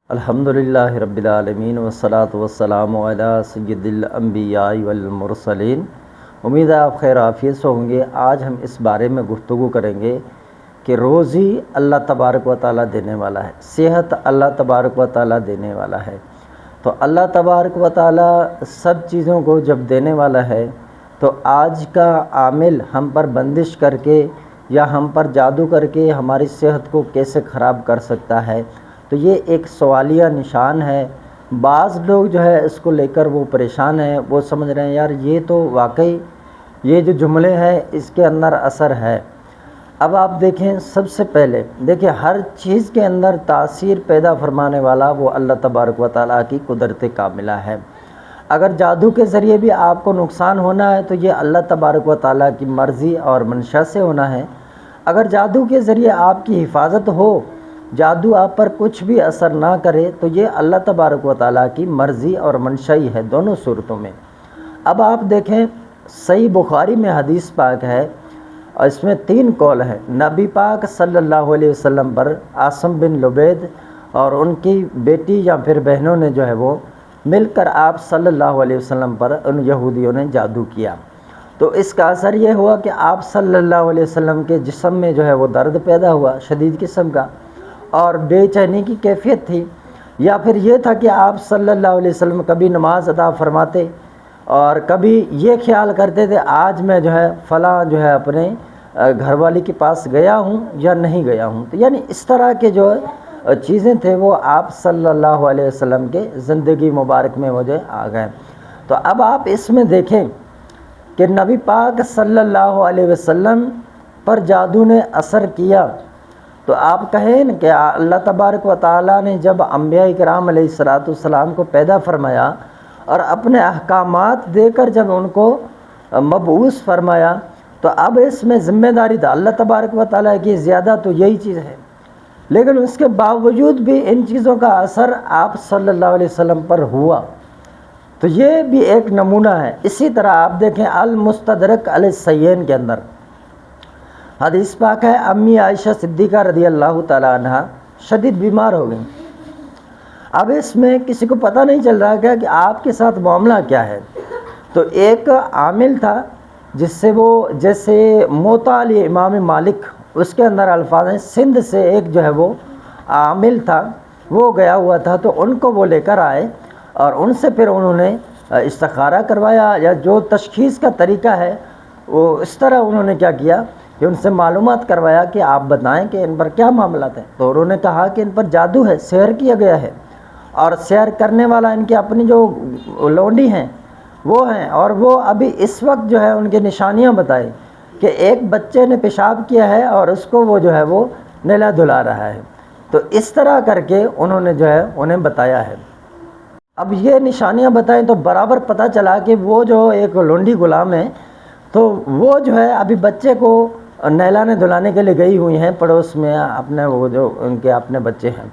الحمدللہ رب العالمین والصلاة والسلام علی سید الانبیاء والمرسلین۔ امید ہے آپ خیر عافیت سے ہوں گے۔ آج ہم اس بارے میں گفتگو کریں گے کہ روزی اللہ تبارک و تعالیٰ دینے والا ہے، صحت اللہ تبارک و تعالیٰ دینے والا ہے۔ تو اللہ تبارک و تعالیٰ سب چیزوں کو جب دینے والا ہے تو آج کا عامل ہم پر بندش کر کے یا ہم پر جادو کر کے ہماری صحت کو کیسے خراب کر سکتا ہے، تو یہ ایک سوالیہ نشان ہے۔ بعض لوگ جو ہے اس کو لے کر وہ پریشان ہیں، وہ سمجھ رہے ہیں یار یہ تو واقعی یہ جو جملے ہیں اس کے اندر اثر ہے۔ اب آپ دیکھیں، سب سے پہلے دیکھیں ہر چیز کے اندر تاثیر پیدا فرمانے والا وہ اللہ تبارک و تعالیٰ کی قدرت کاملہ ہے۔ اگر جادو کے ذریعے بھی آپ کو نقصان ہونا ہے تو یہ اللہ تبارک و تعالیٰ کی مرضی اور منشا سے ہونا ہے۔ اگر جادو کے ذریعے آپ کی حفاظت ہو، جادو آپ پر کچھ بھی اثر نہ کرے، تو یہ اللہ تبارک و تعالیٰ کی مرضی اور منشا ہی ہے دونوں صورتوں میں۔ اب آپ دیکھیں، صحیح بخاری میں حدیث پاک ہے اور اس میں 3 قول ہیں نبی پاک صلی اللہ علیہ وسلم پر۔ عاصم بن لبید اور ان کی بیٹی یا پھر بہنوں نے جو ہے وہ مل کر آپ صلی اللہ علیہ وسلم پر ان یہودیوں نے جادو کیا، تو اس کا اثر یہ ہوا کہ آپ صلی اللہ علیہ وسلم کے جسم میں جو ہے وہ درد پیدا ہوا شدید قسم کا، اور بے چینی کی کیفیت تھی، یا پھر یہ تھا کہ آپ صلی اللہ علیہ وسلم کبھی نماز ادا فرماتے اور کبھی یہ خیال کرتے تھے آج میں جو ہے فلاں جو ہے اپنے گھر والی کے پاس گیا ہوں یا نہیں گیا ہوں، تو یعنی اس طرح کے جو چیزیں تھے وہ آپ صلی اللہ علیہ وسلم کے زندگی مبارک میں مجھے آ گئے۔ تو اب آپ اس میں دیکھیں کہ نبی پاک صلی اللہ علیہ وسلم پر جادو نے اثر کیا، تو آپ کہیں نا کہ اللہ تبارک و تعالیٰ نے جب انبیاء کرام علیہ السلام کو پیدا فرمایا اور اپنے احکامات دے کر جب ان کو مبعوث فرمایا، تو اب اس میں ذمہ داری تھا اللہ تبارک و تعالیٰ کی زیادہ تو یہی چیز ہے، لیکن اس کے باوجود بھی ان چیزوں کا اثر آپ صلی اللہ علیہ وسلم پر ہوا، تو یہ بھی ایک نمونہ ہے۔ اسی طرح آپ دیکھیں المستدرک علی الصحیحین کے اندر حدیث پاک ہے، امی عائشہ صدیقہ رضی اللہ تعالیٰ عنہ شدید بیمار ہو گئیں۔ اب اس میں کسی کو پتہ نہیں چل رہا کہ آپ کے ساتھ معاملہ کیا ہے، تو ایک عامل تھا جس سے وہ جیسے موطا علی امام مالک، اس کے اندر الفاظ ہیں، سندھ سے ایک جو ہے وہ عامل تھا، وہ گیا ہوا تھا، تو ان کو وہ لے کر آئے اور ان سے پھر انہوں نے استخارہ کروایا، یا جو تشخیص کا طریقہ ہے وہ اس طرح انہوں نے کیا کیا کہ ان سے معلومات کروایا کہ آپ بتائیں کہ ان پر کیا معاملات ہیں، تو انہوں نے کہا کہ ان پر جادو ہے، سحر کیا گیا ہے، اور سحر کرنے والا ان کی اپنی جو لونڈی ہیں وہ ہیں، اور وہ ابھی اس وقت جو ہے ان کی نشانیاں بتائی کہ ایک بچے نے پیشاب کیا ہے اور اس کو وہ جو ہے وہ نہلا دھلا رہا ہے، تو اس طرح کر کے انہوں نے جو ہے انہیں بتایا ہے۔ اب یہ نشانیاں بتائیں تو برابر پتہ چلا کہ وہ جو ایک لونڈی غلام ہے، تو وہ جو ہے ابھی بچے کو نہلانے دھلانے کے لیے گئی ہوئی ہیں پڑوس میں، اپنے وہ جو ان کے اپنے بچے ہیں،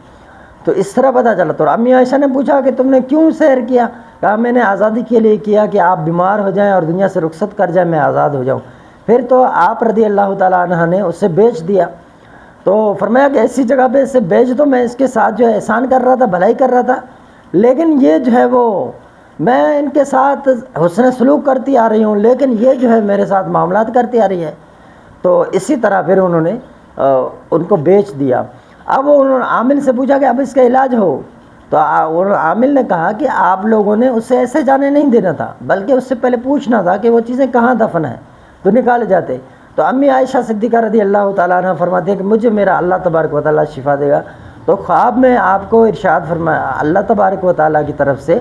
تو اس طرح پتہ چلا۔ تو امی عائشہ نے پوچھا کہ تم نے کیوں سحر کیا؟ کہا میں نے آزادی کے لیے کیا کہ آپ بیمار ہو جائیں اور دنیا سے رخصت کر جائیں، میں آزاد ہو جاؤں۔ پھر تو آپ رضی اللہ تعالیٰ عنہ نے اسے بیچ دیا، تو فرمایا کہ ایسی جگہ پہ اسے بیچ دو، میں اس کے ساتھ جو ہے احسان کر رہا تھا، بھلائی کر رہا تھا، لیکن یہ جو ہے وہ میں ان کے ساتھ حسن سلوک کرتی آ رہی ہوں، لیکن یہ جو ہے میرے ساتھ معاملات کرتی آ رہی ہے۔ تو اسی طرح پھر انہوں نے ان کو بیچ دیا۔ اب انہوں نے عامل سے پوچھا کہ اب اس کا علاج ہو، تو عامل نے کہا کہ آپ لوگوں نے اسے ایسے جانے نہیں دینا تھا، بلکہ اس سے پہلے پوچھنا تھا کہ وہ چیزیں کہاں دفن ہیں، تو نکالے جاتے۔ تو امی عائشہ صدیقہ رضی اللہ تعالیٰ عنہ فرماتے ہیں کہ مجھے میرا اللہ تبارک و تعالیٰ شفا دے گا، تو خواب میں آپ کو ارشاد فرمایا اللہ تبارک و تعالیٰ کی طرف سے،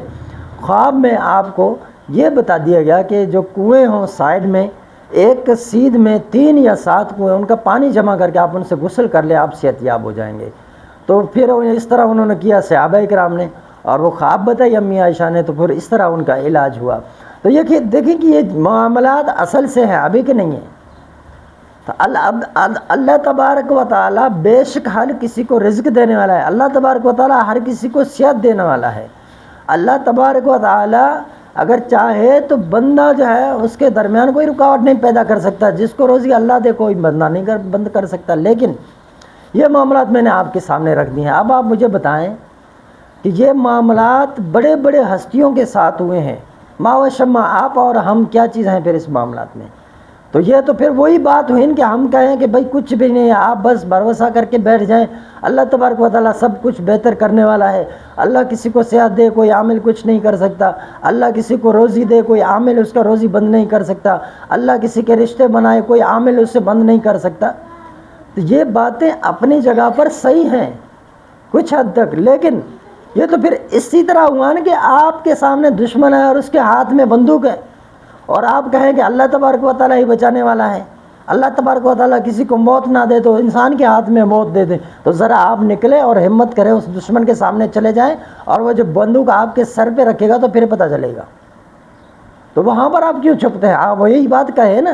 خواب میں آپ کو یہ بتا دیا گیا کہ جو کنویں ہوں سائیڈ میں، ایک سیدھ میں 3 یا 7 کنویں، ان کا پانی جمع کر کے آپ ان سے غسل کر لیں، آپ صحت یاب ہو جائیں گے۔ تو پھر اس طرح انہوں نے کیا صحابہ کرام نے، اور وہ خواب بتائی امی عائشہ نے، تو پھر اس طرح ان کا علاج ہوا۔ تو یہ دیکھیں کہ یہ معاملات اصل سے ہیں، ابھی کے نہیں ہیں۔ تو اللہ تبارک و تعالیٰ بے شک ہر کسی کو رزق دینے والا ہے، اللہ تبارک و تعالیٰ ہر کسی کو صحت دینے والا ہے۔ اللہ تبارک و تعالیٰ اگر چاہے تو بندہ جو ہے اس کے درمیان کوئی رکاوٹ نہیں پیدا کر سکتا، جس کو روزی اللہ دے کوئی بندہ نہیں بند کر سکتا، لیکن یہ معاملات میں نے آپ کے سامنے رکھ دی ہیں۔ اب آپ مجھے بتائیں کہ یہ معاملات بڑے بڑے ہستیوں کے ساتھ ہوئے ہیں، ما و شما، آپ اور ہم کیا چیز ہیں پھر اس معاملات میں؟ تو یہ تو پھر وہی بات ہوئی کہ ہم کہیں کہ بھائی کچھ بھی نہیں ہے، آپ بس بھروسہ کر کے بیٹھ جائیں، اللہ تبارک و تعالیٰ سب کچھ بہتر کرنے والا ہے، اللہ کسی کو صحت دے کوئی عامل کچھ نہیں کر سکتا، اللہ کسی کو روزی دے کوئی عامل اس کا روزی بند نہیں کر سکتا، اللہ کسی کے رشتے بنائے کوئی عامل اس سے بند نہیں کر سکتا۔ تو یہ باتیں اپنی جگہ پر صحیح ہیں کچھ حد تک، لیکن یہ تو پھر اسی طرح ہوا نا کہ آپ کے سامنے دشمن ہے اور اس کے ہاتھ میں بندوق ہے، اور آپ کہیں کہ اللہ تبارک و تعالیٰ ہی بچانے والا ہے، اللہ تبارک و تعالیٰ کسی کو موت نہ دے تو انسان کے ہاتھ میں موت دے دے، تو ذرا آپ نکلے اور ہمت کریں اس دشمن کے سامنے چلے جائیں، اور وہ جو بندوق آپ کے سر پہ رکھے گا تو پھر پتہ چلے گا۔ تو وہاں پر آپ کیوں چھپتے ہیں؟ آپ وہی بات کہے نا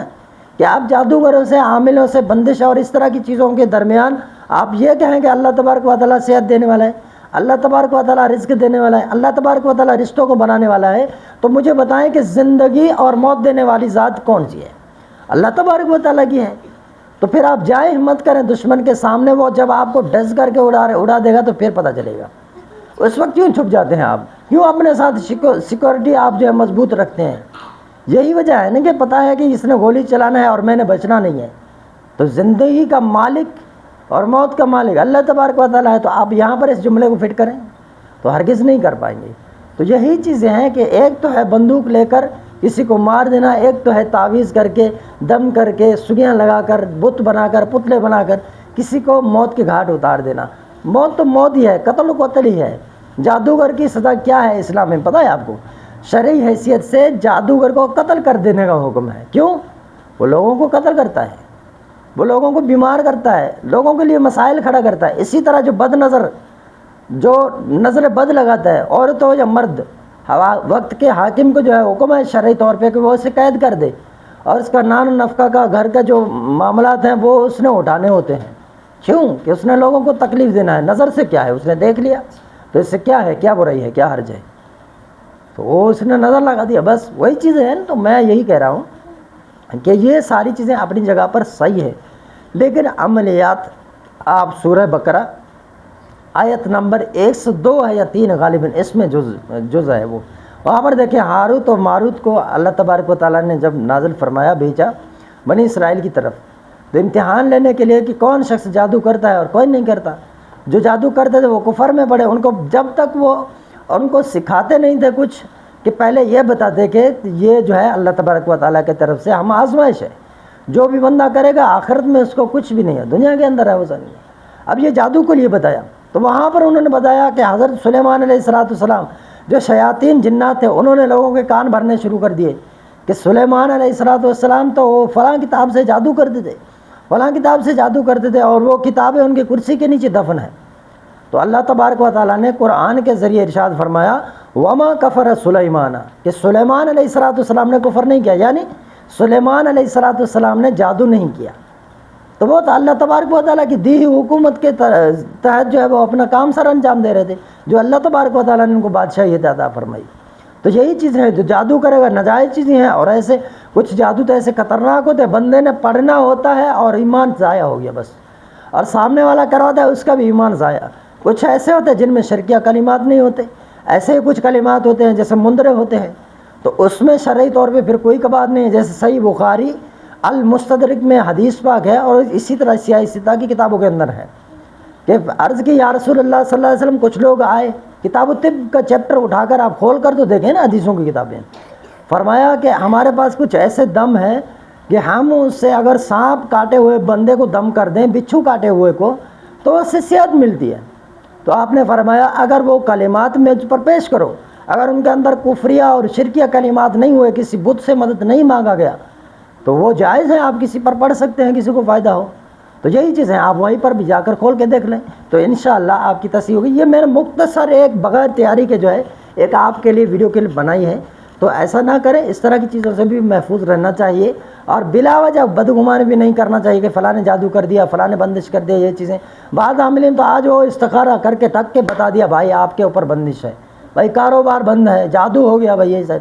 کہ آپ جادوگروں سے، عاملوں سے، بندش اور اس طرح کی چیزوں کے درمیان آپ یہ کہیں کہ اللہ تبارک و تعالیٰ صحت دینے والا ہے، اللہ تبارک و تعالیٰ رزق دینے والا ہے، اللہ تبارک و تعالیٰ رشتوں کو بنانے والا ہے، تو مجھے بتائیں کہ زندگی اور موت دینے والی ذات کون سی ہے؟ اللہ تبارک و تعالیٰ کی ہے۔ تو پھر آپ جائیں، ہمت کریں دشمن کے سامنے، وہ جب آپ کو ڈس کر کے اڑا دے گا تو پھر پتہ چلے گا۔ اس وقت کیوں چھپ جاتے ہیں آپ؟ کیوں اپنے ساتھ سیکورٹی آپ جو ہے مضبوط رکھتے ہیں؟ یہی وجہ ہے نا کہ پتہ ہے کہ اس نے گولی چلانا ہے اور میں نے بچنا نہیں ہے۔ تو زندگی کا مالک اور موت کا مالک اللہ تبارک و تعالیٰ ہے، تو آپ یہاں پر اس جملے کو فٹ کریں تو ہرگز نہیں کر پائیں گے۔ تو یہی چیزیں ہیں کہ ایک تو ہے بندوق لے کر کسی کو مار دینا، ایک تو ہے تعویذ کر کے، دم کر کے، سوئیاں لگا کر، بت بنا کر، پتلے بنا کر کسی کو موت کے گھاٹ اتار دینا۔ موت تو موت ہی ہے، قتل و قتل ہی ہے۔ جادوگر کی سزا کیا ہے اسلام میں پتہ ہے آپ کو؟ شرعی حیثیت سے جادوگر کو قتل کر دینے کا حکم ہے۔ کیوں؟ وہ لوگوں کو قتل کرتا ہے، وہ لوگوں کو بیمار کرتا ہے، لوگوں کے لیے مسائل کھڑا کرتا ہے۔ اسی طرح جو بد نظر، جو نظر بد لگاتا ہے، عورت ہو یا مرد، وقت کے حاکم کو جو ہے حکم ہے شرعی طور پہ کہ وہ اسے قید کر دے، اور اس کا نان و نفقہ کا، گھر کا جو معاملات ہیں وہ اس نے اٹھانے ہوتے ہیں۔ کیوں؟ کہ اس نے لوگوں کو تکلیف دینا ہے۔ نظر سے کیا ہے؟ اس نے دیکھ لیا تو اس سے کیا ہے، کیا برائی ہے، کیا حرج ہے؟ تو وہ اس نے نظر لگا دیا، بس وہی چیزیں ہیں۔ تو میں یہی کہہ رہا ہوں کہ یہ ساری چیزیں اپنی جگہ پر صحیح ہے، لیکن عملیات آپ سورہ بقرہ آیت نمبر 102 ہے یا 3 غالباً، اس میں جز ہے، وہ وہاں پر دیکھیں ہاروت و ماروت کو اللہ تبارک و تعالیٰ نے جب نازل فرمایا، بھیجا بنی اسرائیل کی طرف، تو امتحان لینے کے لیے کہ کون شخص جادو کرتا ہے اور کوئی نہیں کرتا۔ جو جادو کرتے تھے وہ کفر میں پڑے، ان کو جب تک وہ ان کو سکھاتے نہیں تھے کچھ، کہ پہلے یہ بتاتے کہ یہ جو ہے اللہ تبارک و تعالیٰ کی طرف سے ہم آزمائش ہے، جو بھی بندہ کرے گا آخرت میں اس کو کچھ بھی نہیں ہے، دنیا کے اندر ہے وہ نہیں ہے۔ اب یہ جادو کو لیے بتایا، تو وہاں پر انہوں نے بتایا کہ حضرت سلیمان علیہ السلام جو شیاطین جنات تھے، انہوں نے لوگوں کے کان بھرنے شروع کر دیے کہ سلیمان علیہ السلام تو وہ فلاں کتاب سے جادو کرتے تھے، فلاں کتاب سے جادو کرتے تھے، اور وہ کتابیں ان کی کرسی کے نیچے دفن ہیں۔ تو اللہ تبارک و تعالیٰ نے قرآن کے ذریعے ارشاد فرمایا وما کفر سلیمان، کہ سلیمان علیہ السلام نے کفر نہیں کیا، یعنی سلیمان علیہ السلام نے جادو نہیں کیا۔ تو وہ تو اللہ تبارک و تعالیٰ کی دی ہوئی حکومت کے تحت جو ہے وہ اپنا کام سر انجام دے رہے تھے، جو اللہ تبارک و تعالیٰ نے ان کو بادشاہیت عطا فرمائی۔ تو یہی چیزیں ہیں، جو جادو کرے گا ناجائز چیزیں ہیں، اور ایسے کچھ جادو تو ایسے خطرناک ہوتے ہیں، بندے نے پڑھنا ہوتا ہے اور ایمان ضائع ہو گیا بس، اور سامنے والا کرواتا ہے اس کا بھی ایمان ضائع۔ کچھ ایسے ہوتے ہیں جن میں شرکیہ کلمات نہیں ہوتے، ایسے ہی کچھ کلمات ہوتے ہیں جیسے مندرے ہوتے ہیں، تو اس میں شرعی طور پہ پھر کوئی بات نہیں ہے۔ جیسے صحیح بخاری المستدرک میں حدیث پاک ہے، اور اسی طرح سیاہ ستہ کی کتابوں کے اندر ہے کہ عرض کی یا رسول اللہ صلی اللہ علیہ وسلم، کچھ لوگ آئے، کتاب الطب کا چیپٹر اٹھا کر آپ کھول کر تو دیکھیں نا حدیثوں کی کتابیں، فرمایا کہ ہمارے پاس کچھ ایسے دم ہیں کہ ہم اس سے اگر سانپ کاٹے ہوئے بندے کو دم کر دیں، بچھو کاٹے ہوئے کو، تو اس سے صحت ملتی ہے۔ تو آپ نے فرمایا اگر وہ کلمات مجھ پر پیش کرو، اگر ان کے اندر کفریہ اور شرکیہ کلمات نہیں ہوئے، کسی بت سے مدد نہیں مانگا گیا، تو وہ جائز ہے، آپ کسی پر پڑھ سکتے ہیں، کسی کو فائدہ ہو۔ تو یہی چیزیں آپ وہیں پر بھی جا کر کھول کے دیکھ لیں، تو انشاءاللہ آپ کی تصحیح ہوگی۔ یہ میں نے مختصر ایک بغیر تیاری کے جو ہے ایک آپ کے لیے ویڈیو کلپ بنائی ہے، تو ایسا نہ کریں، اس طرح کی چیزوں سے بھی محفوظ رہنا چاہیے، اور بلا وجہ بدگمانی بھی نہیں کرنا چاہیے کہ فلاں نے جادو کر دیا، فلاں نے بندش کر دیا۔ یہ چیزیں بعض عاملین تو آج وہ استخارہ کر کے ٹک کے بتا دیا بھائی آپ کے اوپر بندش ہے، بھائی کاروبار بند ہے، جادو ہو گیا بھائی، یہ سر۔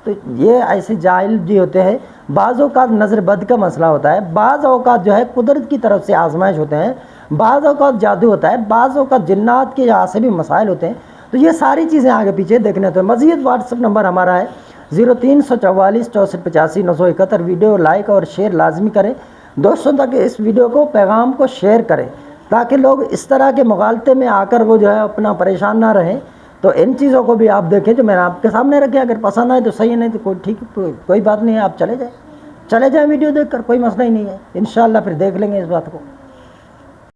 تو یہ ایسے جاہل جی ہوتے ہیں۔ بعض اوقات نظر بد کا مسئلہ ہوتا ہے، بعض اوقات جو ہے قدرت کی طرف سے آزمائش ہوتے ہیں، بعض اوقات جادو ہوتا ہے، بعض اوقات جنات کے یہاں سے بھی مسائل ہوتے ہیں۔ تو یہ ساری چیزیں آگے پیچھے دیکھنے تو مزید واٹس ایپ نمبر ہمارا ہے 0344 6485 971۔ ویڈیو لائک اور شیئر لازمی کریں، دوستوں تک اس ویڈیو کو پیغام کو شیئر کریں تاکہ لوگ اس طرح کے مغالطے میں آ کر وہ جو ہے اپنا پریشان نہ رہیں۔ تو ان چیزوں کو بھی آپ دیکھیں جو میں نے آپ کے سامنے رکھے، اگر پسند آئے تو صحیح، نہیں تو کوئی ٹھیک، کوئی بات نہیں ہے، آپ چلے جائیں ویڈیو دیکھ کر، کوئی مسئلہ ہی نہیں ہے، انشاءاللہ پھر دیکھ لیں گے اس بات کو۔